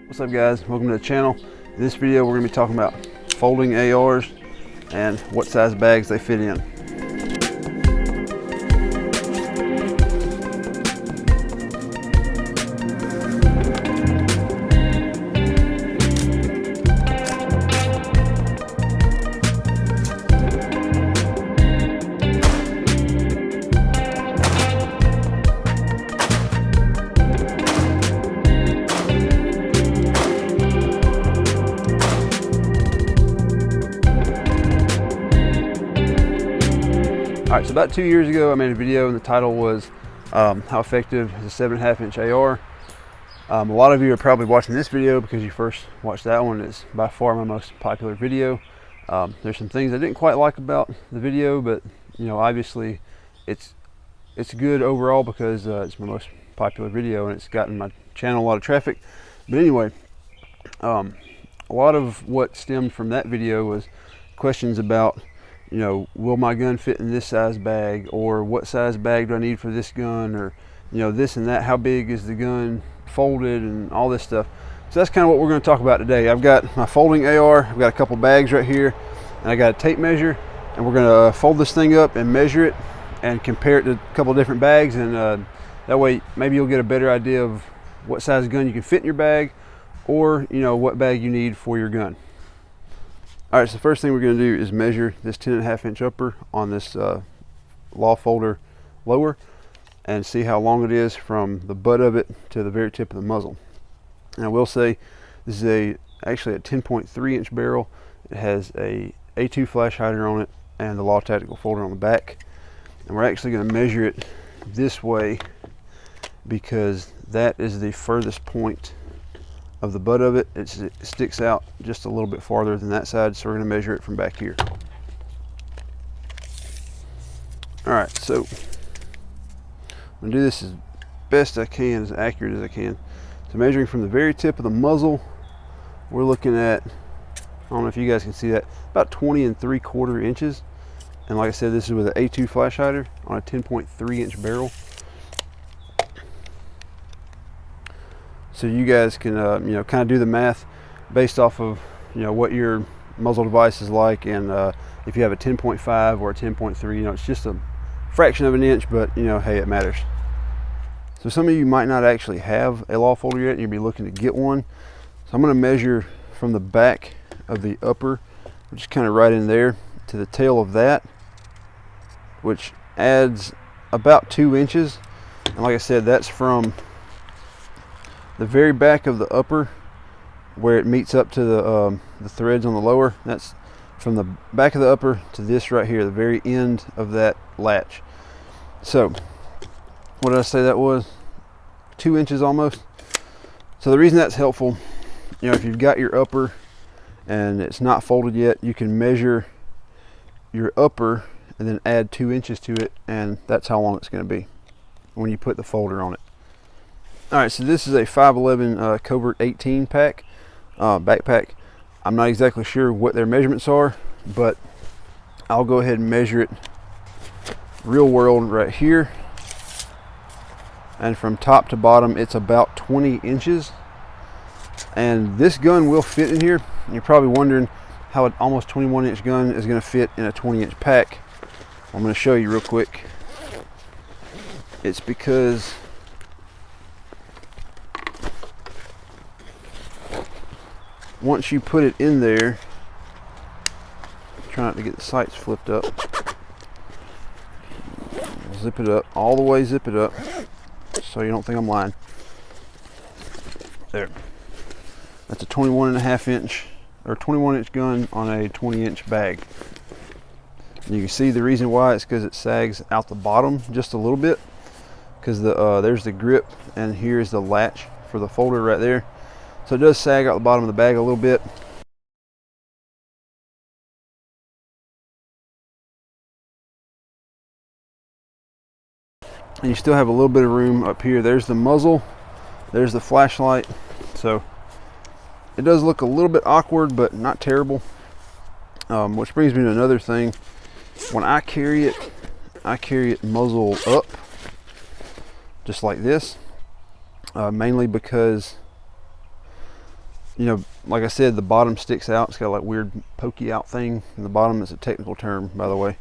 What's up guys, welcome to the channel. In this video we're going to be talking about folding ARs and what size bags they fit in. Alright, so about 2 years ago I made a video and the title was how effective is a 7.5 inch AR. A lot of you are probably watching this video because you first watched that one. It's by far my most popular video. There's some things I didn't quite like about the video, but you know, obviously it's good overall because it's my most popular video and it's gotten my channel a lot of traffic. But anyway, a lot of what stemmed from that video was questions about, you know, will my gun fit in this size bag, or what size bag do I need for this gun, or you know, this and that, how big is the gun folded, and all this stuff. So that's kind of what we're going to talk about today. I've got my folding AR, I've got a couple bags right here, and I got a tape measure, and we're going to fold this thing up and measure it and compare it to a couple different bags, and that way maybe you'll get a better idea of what size gun you can fit in your bag, or you know, what bag you need for your gun. All right, so the first thing we're going to do is measure this 10.5 inch upper on this law folder lower and see how long it is from the butt of it to the very tip of the muzzle. And I will say this is actually a 10.3 inch barrel. It has a A2 flash hider on it and the Law Tactical folder on the back. And we're actually going to measure it this way because that is the furthest point of the butt of it. It sticks out just a little bit farther than that side, so we're going to measure it from back here. All right, so I'm going to do this as best I can, as accurate as I can. So measuring from the very tip of the muzzle, we're looking at, I don't know if you guys can see that, about 20 3/4 inches. And like I said, this is with an A2 flash hider on a 10.3 inch barrel. So you guys can, you know, kind of do the math based off of, you know, what your muzzle device is like, and if you have a 10.5 or a 10.3, you know, it's just a fraction of an inch, but you know, hey, it matters. So some of you might not actually have a law folder yet, and you'll be looking to get one. So I'm going to measure from the back of the upper, which is kind of right in there, to the tail of that, which adds about 2 inches. And like I said, that's from the very back of the upper where it meets up to the threads on the lower. That's from the back of the upper to this right here, the very end of that latch. So what did I say that was? 2 inches almost. So the reason that's helpful, you know, if you've got your upper and it's not folded yet, you can measure your upper and then add 2 inches to it, and that's how long it's going to be when you put the folder on it. All right, so this is a 511 Covert 18 pack, backpack. I'm not exactly sure what their measurements are, but I'll go ahead and measure it real world right here. And from top to bottom, it's about 20 inches. And this gun will fit in here. You're probably wondering how an almost 21 inch gun is going to fit in a 20 inch pack. I'm going to show you real quick. It's because once you put it in there, try not to get the sights flipped up. Zip it up, all the way zip it up, so you don't think I'm lying. There. That's a 21.5 inch, or 21 inch gun on a 20 inch bag. And you can see the reason why it's because it sags out the bottom just a little bit, because there's the grip and here's the latch for the folder right there. So it does sag out the bottom of the bag a little bit. And you still have a little bit of room up here. There's the muzzle, there's the flashlight. So it does look a little bit awkward, but not terrible. Which brings me to another thing. When I carry it muzzle up, just like this, mainly because you know, like I said, the bottom sticks out. It's got like weird pokey out thing in the bottom. It's a technical term, by the way.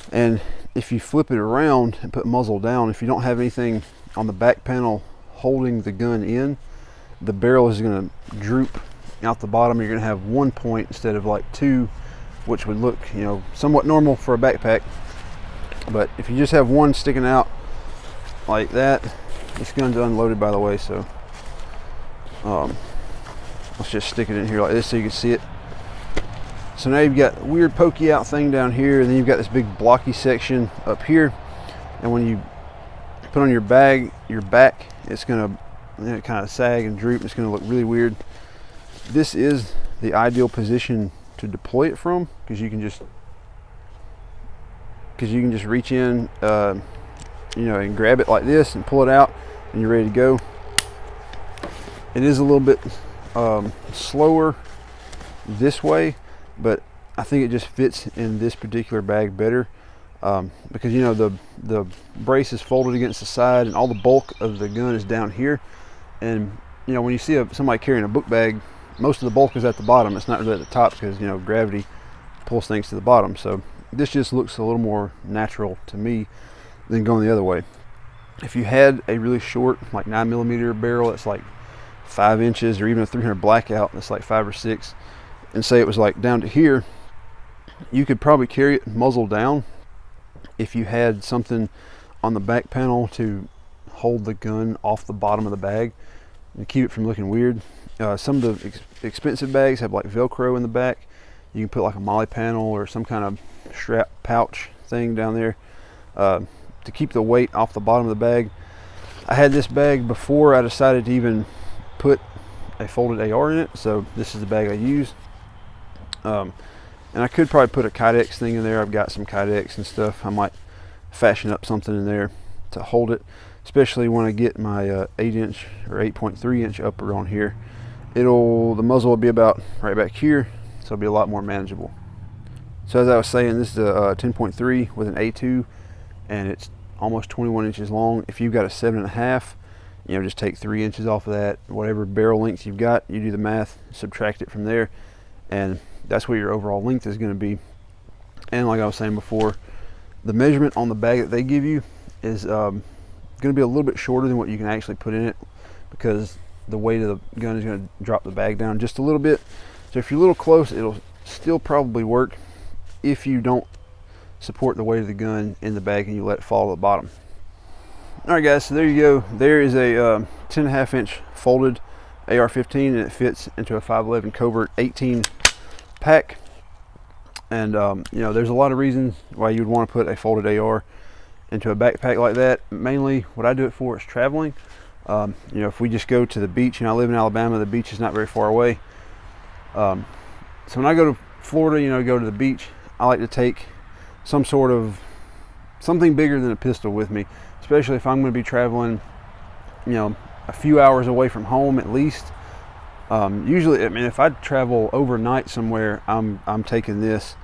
And if you flip it around and put muzzle down, if you don't have anything on the back panel holding the gun in, the barrel is going to droop out the bottom. You're going to have 1 point instead of like 2, which would look, you know, somewhat normal for a backpack. But if you just have one sticking out like that, this gun's unloaded, by the way, so let's just stick it in here like this so you can see it. So now you've got a weird pokey out thing down here, and then you've got this big blocky section up here. And when you put on your bag, your back, it's going to kind of sag and droop. It's going to look really weird. This is the ideal position to deploy it from, because you can just reach in, you know, and grab it like this and pull it out, and you're ready to go. It is a little bit slower this way, but I think it just fits in this particular bag better, because, you know, the brace is folded against the side and all the bulk of the gun is down here. And, you know, when you see somebody carrying a book bag, most of the bulk is at the bottom. It's not really at the top because, you know, gravity pulls things to the bottom. So this just looks a little more natural to me than going the other way. If you had a really short, like 9mm barrel that's like 5 inches, or even a 300 blackout that's like 5 or 6, and say it was like down to here, you could probably carry it muzzle down if you had something on the back panel to hold the gun off the bottom of the bag and keep it from looking weird. Some of the expensive bags have like Velcro in the back. You can put like a molly panel or some kind of strap pouch thing down there to keep the weight off the bottom of the bag. I had this bag before I decided to even put a folded AR in it, so this is the bag I use. And I could probably put a Kydex thing in there. I've got some Kydex and stuff. I might fashion up something in there to hold it, especially when I get my 8-inch or 8.3-inch upper on here. The muzzle will be about right back here, so it'll be a lot more manageable. So as I was saying, this is a 10.3 with an A2, and it's almost 21 inches long. If you've got a 7.5, you know, just take 3 inches off of that. Whatever barrel length you've got, you do the math, subtract it from there, and that's what your overall length is going to be. And like I was saying before, the measurement on the bag that they give you is going to be a little bit shorter than what you can actually put in it, because the weight of the gun is going to drop the bag down just a little bit. So if you're a little close, it'll still probably work if you don't support the weight of the gun in the bag and you let it fall to the bottom. All right, guys, so there you go. There is a 10.5-inch folded AR-15, and it fits into a 5.11 Covert 18 pack. And you know, there's a lot of reasons why you would want to put a folded AR into a backpack like that. Mainly what I do it for is traveling. You know, if we just go to the beach, and I live in Alabama, the beach is not very far away. So when I go to Florida, you know, go to the beach, I like to take something bigger than a pistol with me, especially if I'm going to be traveling, you know, a few hours away from home at least. Usually, I mean, if I travel overnight somewhere, I'm taking this,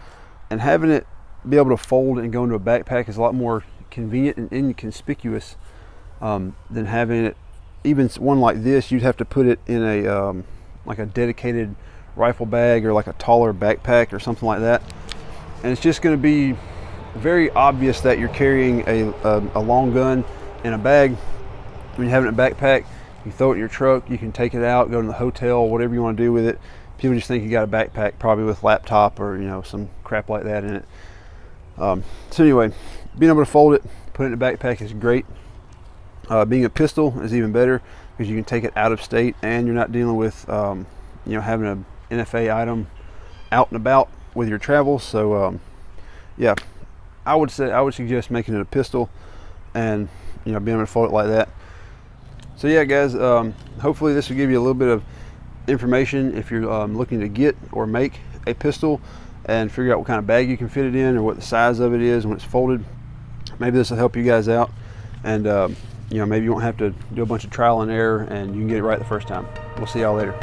and having it be able to fold and go into a backpack is a lot more convenient and inconspicuous than having it. Even one like this, you'd have to put it in a like a dedicated rifle bag or like a taller backpack or something like that, and it's just going to be very obvious that you're carrying a long gun in a bag. When you have it in a backpack, you throw it in your truck, you can take it out, go to the hotel, whatever you want to do with it. People just think you got a backpack, probably with laptop or, you know, some crap like that in it. So anyway, being able to fold it, put it in a backpack is great. Being a pistol is even better, because you can take it out of state and you're not dealing with you know, having an NFA item out and about with your travels. So yeah, I would suggest making it a pistol, and, you know, being able to fold it like that. So yeah, guys, hopefully this will give you a little bit of information if you're looking to get or make a pistol, and figure out what kind of bag you can fit it in, or what the size of it is when it's folded. Maybe this will help you guys out, and you know, maybe you won't have to do a bunch of trial and error, and you can get it right the first time. We'll see y'all later.